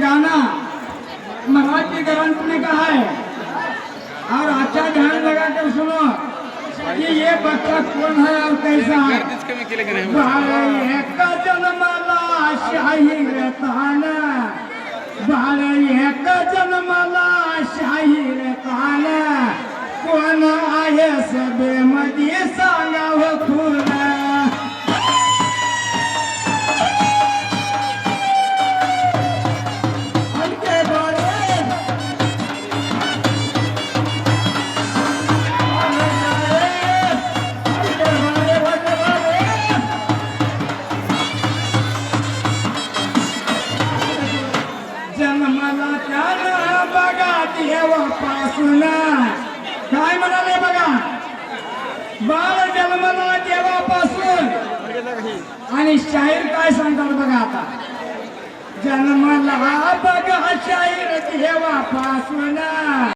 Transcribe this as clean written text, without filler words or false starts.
गाना मराठी ग्रंथ में कहा है और अच्छा ध्यान लगा कर सुनो कि ये बच्चा कौन है और कैसा है। भाई एक जन्मला शाही रहताना, भाई एक जन्मला शाही रहताना, कोण आहे सभेमध्ये सांगावं खुला। जन्मला त्याला बघा देवापासून, काय म्हणाले बघा, बाळ जन्मला देवापासून। आणि शाहीर काय सांगतात बघा आता, जन्मला बघा शाहीर